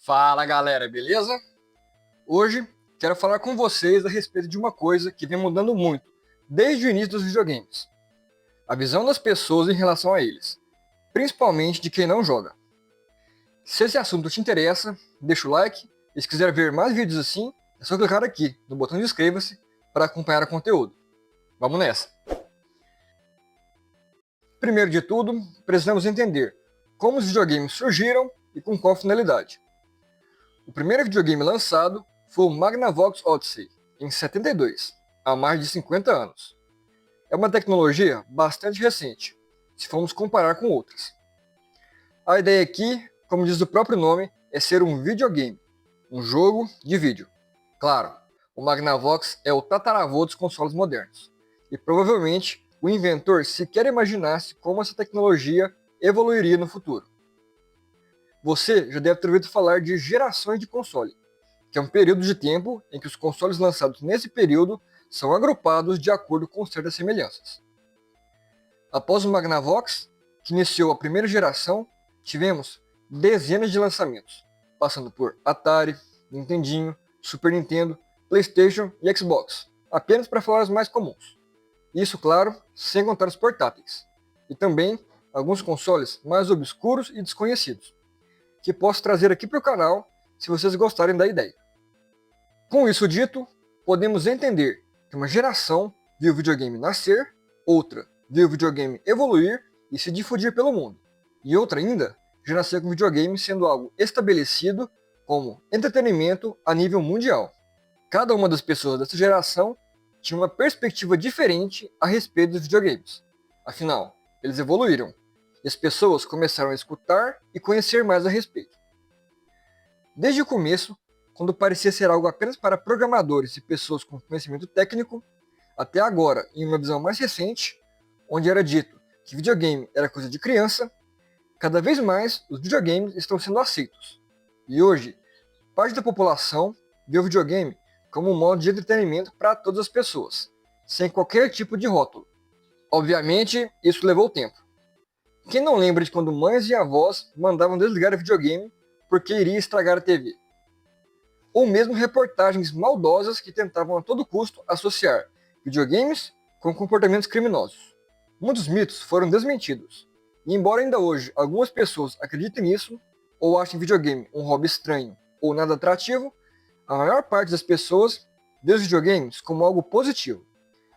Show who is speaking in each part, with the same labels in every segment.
Speaker 1: Fala galera, beleza? Hoje quero falar com vocês a respeito de uma coisa que vem mudando muito desde o início dos videogames: a visão das pessoas em relação a eles, principalmente de quem não joga. Se esse assunto te interessa, deixa o like e se quiser ver mais vídeos assim, é só clicar aqui no botão de inscreva-se para acompanhar o conteúdo. Vamos nessa! Primeiro de tudo, precisamos entender como os videogames surgiram e com qual finalidade. O primeiro videogame lançado foi o Magnavox Odyssey, em 72, há mais de 50 anos. É uma tecnologia bastante recente, se formos comparar com outras. A ideia aqui, como diz o próprio nome, é ser um videogame, um jogo de vídeo. Claro, o Magnavox é o tataravô dos consoles modernos, e provavelmente o inventor sequer imaginasse como essa tecnologia evoluiria no futuro. Você já deve ter ouvido falar de gerações de console, que é um período de tempo em que os consoles lançados nesse período são agrupados de acordo com certas semelhanças. Após o Magnavox, que iniciou a primeira geração, tivemos dezenas de lançamentos, passando por Atari, Nintendinho, Super Nintendo, PlayStation e Xbox, apenas para falar os mais comuns. Isso, claro, sem contar os portáteis, e também alguns consoles mais obscuros e desconhecidos, que posso trazer aqui para o canal se vocês gostarem da ideia. Com isso dito, podemos entender que uma geração viu o videogame nascer, outra viu o videogame evoluir e se difundir pelo mundo, e outra ainda já nasceu com o videogame sendo algo estabelecido como entretenimento a nível mundial. Cada uma das pessoas dessa geração tinha uma perspectiva diferente a respeito dos videogames. Afinal, eles evoluíram, e as pessoas começaram a escutar e conhecer mais a respeito. Desde o começo, quando parecia ser algo apenas para programadores e pessoas com conhecimento técnico, até agora, em uma visão mais recente, onde era dito que videogame era coisa de criança, cada vez mais os videogames estão sendo aceitos. E hoje, parte da população vê o videogame como um modo de entretenimento para todas as pessoas, sem qualquer tipo de rótulo. Obviamente, isso levou tempo. Quem não lembra de quando mães e avós mandavam desligar o videogame porque iria estragar a TV? Ou mesmo reportagens maldosas que tentavam a todo custo associar videogames com comportamentos criminosos. Muitos mitos foram desmentidos, e embora ainda hoje algumas pessoas acreditem nisso, ou achem videogame um hobby estranho ou nada atrativo, a maior parte das pessoas vê os videogames como algo positivo.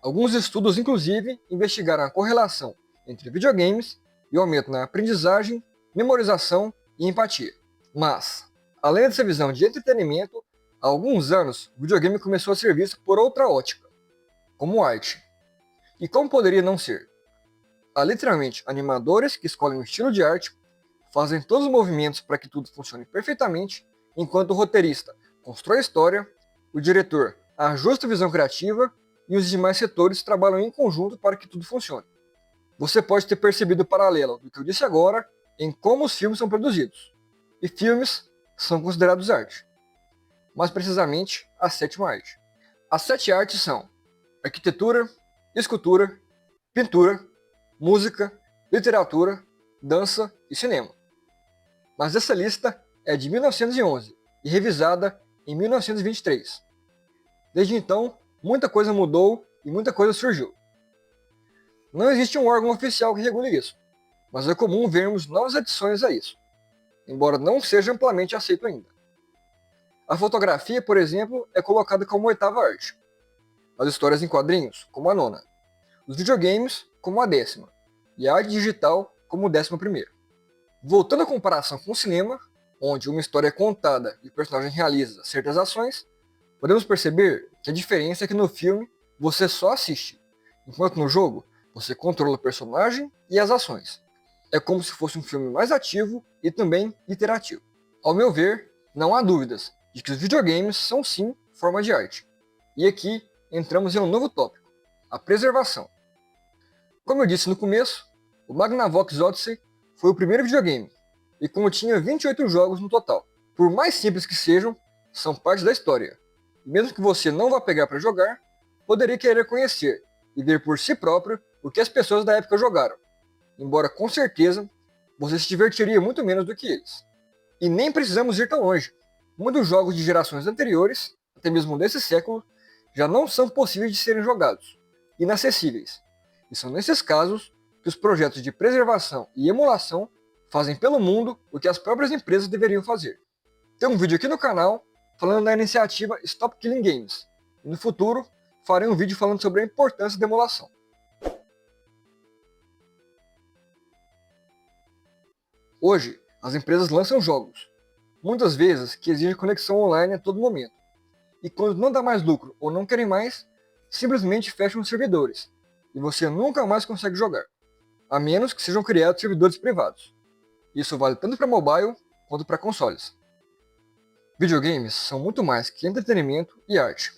Speaker 1: Alguns estudos, inclusive, investigaram a correlação entre videogames e o aumento na aprendizagem, memorização e empatia. Mas, além dessa visão de entretenimento, há alguns anos o videogame começou a ser visto por outra ótica, como arte. E como poderia não ser? Há literalmente animadores que escolhem um estilo de arte, fazem todos os movimentos para que tudo funcione perfeitamente, enquanto o roteirista constrói a história, o diretor ajusta a visão criativa e os demais setores trabalham em conjunto para que tudo funcione. Você pode ter percebido o paralelo do que eu disse agora em como os filmes são produzidos. E filmes são considerados arte. Mais precisamente, a sétima arte. As 7 artes são arquitetura, escultura, pintura, música, literatura, dança e cinema. Mas essa lista é de 1911 e revisada em 1923. Desde então, muita coisa mudou e muita coisa surgiu. Não existe um órgão oficial que regule isso, mas é comum vermos novas adições a isso, embora não seja amplamente aceito ainda. A fotografia, por exemplo, é colocada como 8ª arte, as histórias em quadrinhos como a 9ª, os videogames como a 10ª, e a arte digital como o 11º. Voltando à comparação com o cinema, onde uma história é contada e o personagem realiza certas ações, podemos perceber que a diferença é que no filme você só assiste, enquanto no jogo você controla o personagem e as ações. É como se fosse um filme mais ativo e também interativo. Ao meu ver, não há dúvidas de que os videogames são sim forma de arte. E aqui entramos em um novo tópico, a preservação. Como eu disse no começo, o Magnavox Odyssey foi o primeiro videogame, e como tinha 28 jogos no total. Por mais simples que sejam, são parte da história. E mesmo que você não vá pegar para jogar, poderia querer conhecer e ver por si próprio o que as pessoas da época jogaram, embora com certeza você se divertiria muito menos do que eles. E nem precisamos ir tão longe. Muitos jogos de gerações anteriores, até mesmo desse século, já não são possíveis de serem jogados, inacessíveis. E são nesses casos que os projetos de preservação e emulação fazem pelo mundo o que as próprias empresas deveriam fazer. Tem um vídeo aqui no canal falando da iniciativa Stop Killing Games, e no futuro farei um vídeo falando sobre a importância da emulação. Hoje, as empresas lançam jogos, muitas vezes que exigem conexão online a todo momento, e quando não dá mais lucro ou não querem mais, simplesmente fecham os servidores, e você nunca mais consegue jogar, a menos que sejam criados servidores privados. Isso vale tanto para mobile quanto para consoles. Videogames são muito mais que entretenimento e arte.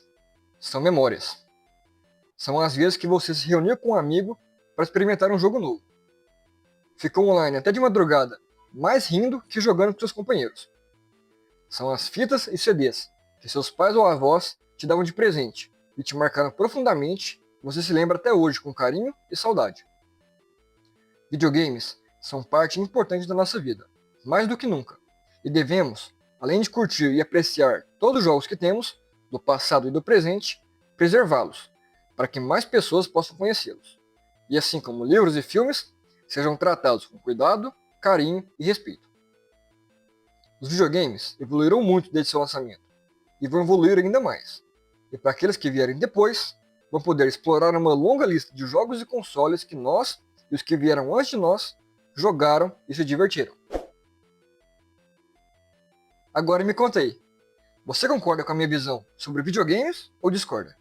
Speaker 1: São memórias. São as vezes que você se reuniu com um amigo para experimentar um jogo novo. Ficou online até de madrugada, mais rindo que jogando com seus companheiros. São as fitas e CDs que seus pais ou avós te davam de presente e te marcaram profundamente e você se lembra até hoje com carinho e saudade. Videogames são parte importante da nossa vida, mais do que nunca, e devemos, além de curtir e apreciar todos os jogos que temos, do passado e do presente, preservá-los, para que mais pessoas possam conhecê-los. E assim como livros e filmes, sejam tratados com cuidado, carinho e respeito. Os videogames evoluíram muito desde seu lançamento, e vão evoluir ainda mais. E para aqueles que vierem depois, vão poder explorar uma longa lista de jogos e consoles que nós, e os que vieram antes de nós, jogaram e se divertiram. Agora me conta aí, você concorda com a minha visão sobre videogames ou discorda?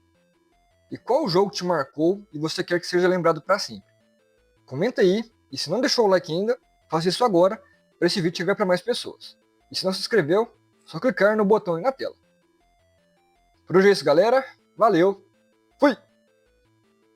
Speaker 1: E qual jogo te marcou e você quer que seja lembrado para sempre? Comenta aí, e se não deixou o like ainda, faça isso agora para esse vídeo chegar para mais pessoas. E se não se inscreveu, só clicar no botão aí na tela. Por hoje é isso, galera. Valeu, fui!